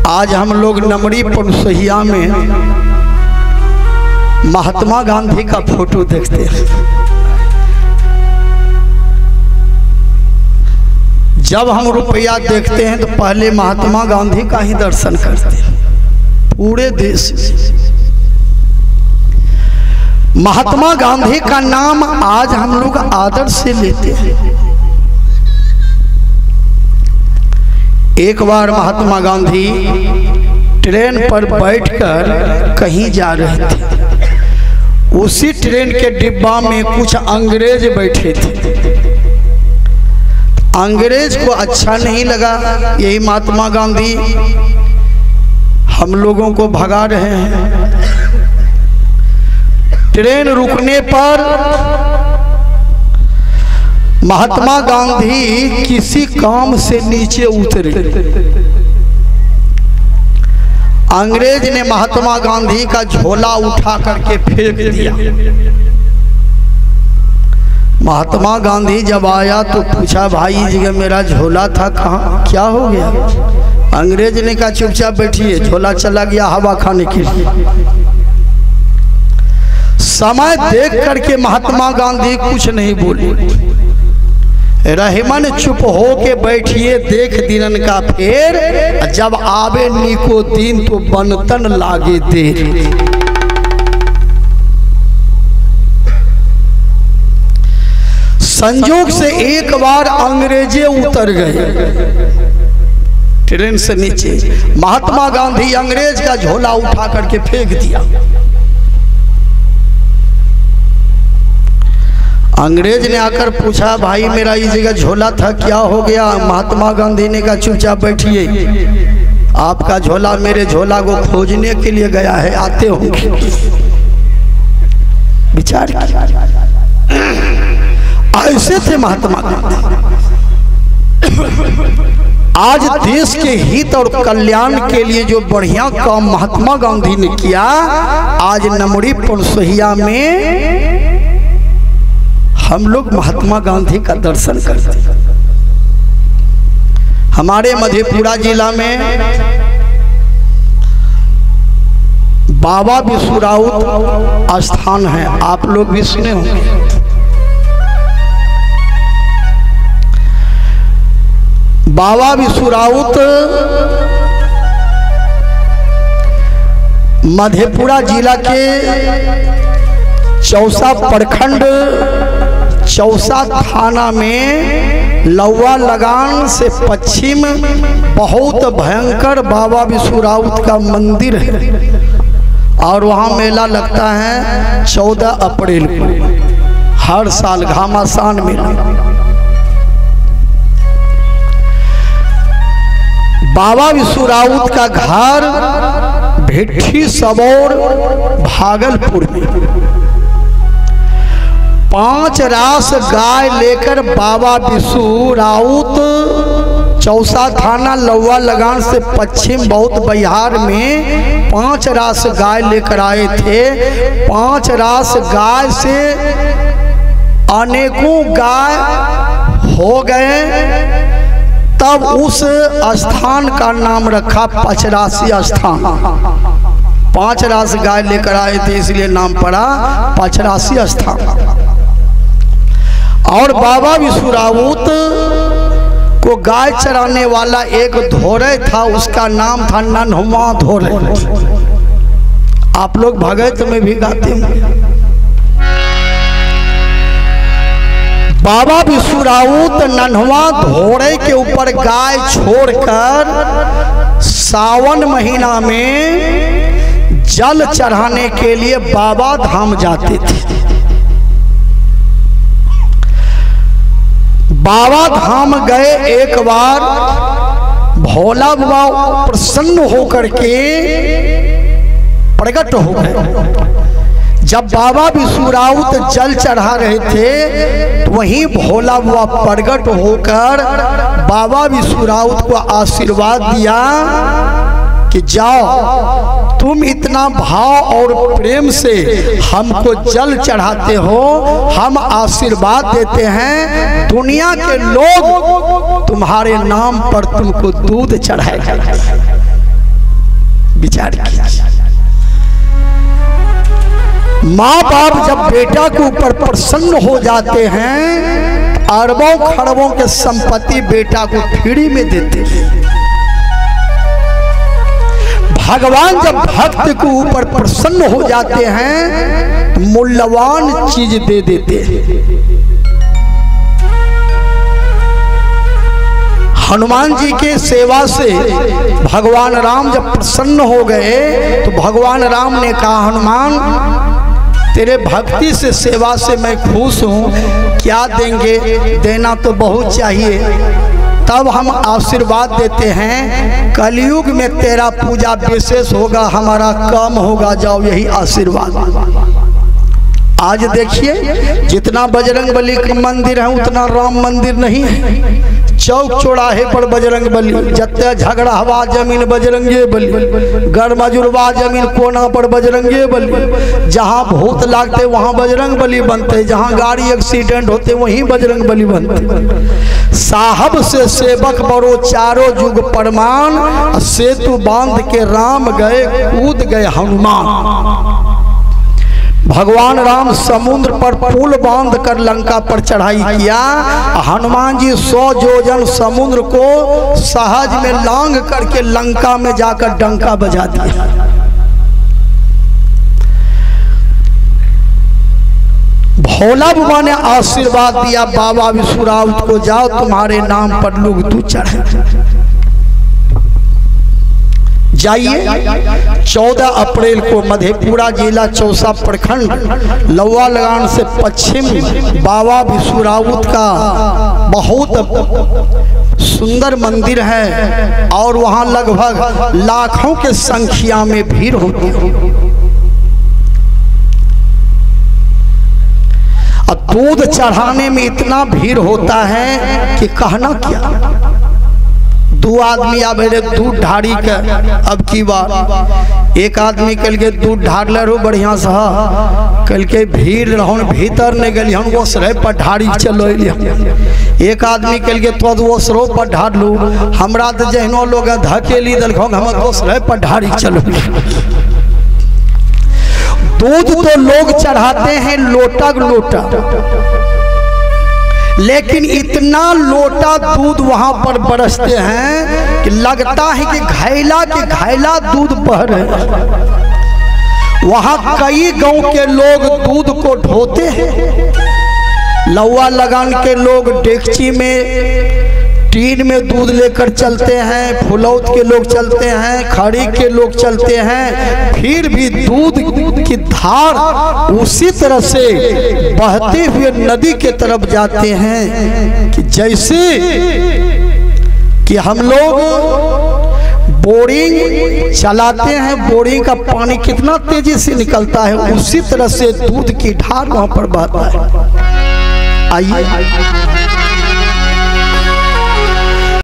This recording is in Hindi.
आज हम लोग नमरी पनसहिया में महात्मा गांधी का फोटो देखते हैं। जब हम रुपया देखते हैं तो पहले महात्मा गांधी का ही दर्शन करते हैं। पूरे देश महात्मा गांधी का नाम आज हम लोग आदर से लेते हैं। एक बार महात्मा गांधी ट्रेन पर बैठकर कहीं जा रहे थे। उसी ट्रेन के डिब्बा में कुछ अंग्रेज बैठे थे। अंग्रेज को अच्छा नहीं लगा, यही महात्मा गांधी हम लोगों को भगा रहे हैं। ट्रेन रुकने पर महात्मा गांधी किसी काम से नीचे उतरे। अंग्रेज ने महात्मा गांधी का झोला उठा करके फेंक दिया। महात्मा गांधी जब आया तो पूछा, भाई जगह मेरा झोला था कहाँ, क्या हो गया? अंग्रेज ने कहा चुपचाप बैठिए, झोला चला गया हवा खाने के लिए। समय देख करके महात्मा गांधी कुछ नहीं बोले। रहमन चुप हो के बैठिए, देख दिनन का फेर, जब आवे निको दिन तो बनतन लागे देर। संजोग से एक बार अंग्रेजे उतर गए ट्रेन से नीचे। महात्मा गांधी अंग्रेज का झोला उठा करके फेंक दिया। अंग्रेज ने आकर पूछा, भाई मेरा इस जगह झोला था, क्या हो गया? महात्मा गांधी ने कहा चुपचाप बैठिए, आपका झोला मेरे झोला को खोजने के लिए गया है, आते होंगे। विचार ऐसे थे महात्मा गांधी। आज देश के हित और कल्याण के लिए जो बढ़िया काम महात्मा गांधी ने किया, आज नमरी पनसहिया में हम लोग महात्मा गांधी का दर्शन करते हैं। हमारे मधेपुरा जिला में बाबा विश्वराउत स्थान है, आप लोग भी सुने होंगे। बाबा विश्वराउत मधेपुरा जिला के चौसा प्रखंड चौसा थाना में लौवा लगान से पश्चिम बहुत भयंकर बाबा विश्वराउत का मंदिर है। और वहाँ मेला लगता है 14 अप्रैल को, हर साल घमासान मेला। बाबा विश्वराउत का घर भिट्ठी सबौर भागलपुर में। 5 रास गाय लेकर बाबा विश्वराउत चौसा थाना लौवा लगान से पश्चिम बहुत बिहार में 5 रास गाय लेकर आए थे। 5 रास गाय से अनेकों गाय हो गए। तब उस स्थान का नाम रखा पचरासी स्थान। 5 रास गाय लेकर आए थे इसलिए नाम पड़ा पचरासी स्थान। और बाबा विश्वराउत को गाय चराने वाला एक धोरे था, उसका नाम था नन्हुआ धोरे। आप लोग भगत में भी गाते हैं। बाबा विश्वराउत नन्हुआ धोरे के ऊपर गाय छोड़कर सावन महीना में जल चढ़ाने के लिए बाबा धाम जाते थे। बाबा धाम गए एक बार, भोला बाबा प्रसन्न होकर के प्रकट हो गए। जब बाबा विश्वराउत जल चढ़ा रहे थे तो वहीं भोला बाबा प्रकट होकर बाबा विश्वराउत को आशीर्वाद दिया कि जाओ, तुम इतना भाव और प्रेम से हमको जल चढ़ाते हो, हम आशीर्वाद देते हैं, दुनिया के लोग तुम्हारे नाम पर तुमको दूध चढ़ाएगा। विचार कीजिए। माँ बाप जब बेटा के ऊपर प्रसन्न हो जाते हैं, अरबों खरबों के संपत्ति बेटा को फ्री में देते हैं। भगवान जब भक्त के ऊपर प्रसन्न हो जाते हैं तो मूल्यवान चीज दे देते हैं। हनुमान जी के सेवा से भगवान राम जब प्रसन्न हो गए तो भगवान राम ने कहा, हनुमान तेरे भक्ति से सेवा से मैं खुश हूँ, क्या देंगे? देना तो बहुत चाहिए। तब हम आशीर्वाद देते हैं, कलयुग में तेरा पूजा विशेष होगा, हमारा कम होगा, जाओ यही आशीर्वाद। आज देखिए जितना बजरंग बली का मंदिर है उतना राम मंदिर नहीं है। चौक चौराहे पर बजरंग बली, जत्ते झगड़ा हवा जमीन बजरंगे बली, घर मजुरवा जमीन कोना पर बजरंगे बली, जहाँ भूत लागते वहाँ बजरंग बली बनते, जहाँ गाड़ी एक्सीडेंट होते वहीं बजरंग बली बनते। साहब से सेवक बड़ो चारों युग प्रमाण, सेतु बांध के राम गए कूद गए हनुमान। भगवान राम समुद्र पर पुल बांध कर लंका पर चढ़ाई किया, हनुमान जी 100 योजन समुद्र को सहज में लांग करके लंका में जाकर डंका बजा दिया। भोला बाबा ने आशीर्वाद दिया, बाबा विश्वरावत को जाओ तुम्हारे नाम पर लोग दूध चढ़े। जाइए 14 अप्रैल को मधेपुरा जिला चौसा प्रखंड लौवा लगान से पश्चिम बाबा विश्वरावत का बहुत सुंदर मंदिर है और वहां लगभग लाखों के संख्या में भीड़ होती है। और दूध चढ़ाने में इतना भीड़ होता है कि कहना क्या। 2 आदमी आवे दूध ढारी के, अब की बात एक आदमी कल के दूध ढारल रहो बढ़िया से, कल के भीड़ रहो भीतर नहीं गली हम वो सर पर ढारी चलो। एक आदमी कल के तो वो सरो पर ढार लू, हमरा तो जहनो लोग धकेली दल हम तो सर पर ढारी चलो। दूध तो लोग चढ़ाते हैं लोटा लोटा, लेकिन इतना लोटा दूध वहां पर बरसते हैं कि लगता है कि घैला के घैला दूध बह रहे। वहां कई गांव के लोग दूध को ढोते हैं। लौवा लगान के लोग डेगची में टीन में दूध लेकर चलते हैं, फुलौत के लोग चलते हैं, खड़ी के लोग चलते हैं, फिर भी दूध की धार उसी तरह से बहते हुए नदी के तरफ जाते हैं कि जैसे कि हम लोग बोरिंग चलाते हैं, बोरिंग का पानी कितना तेजी से निकलता है, उसी तरह से दूध की धार वहां पर बहता है। आइए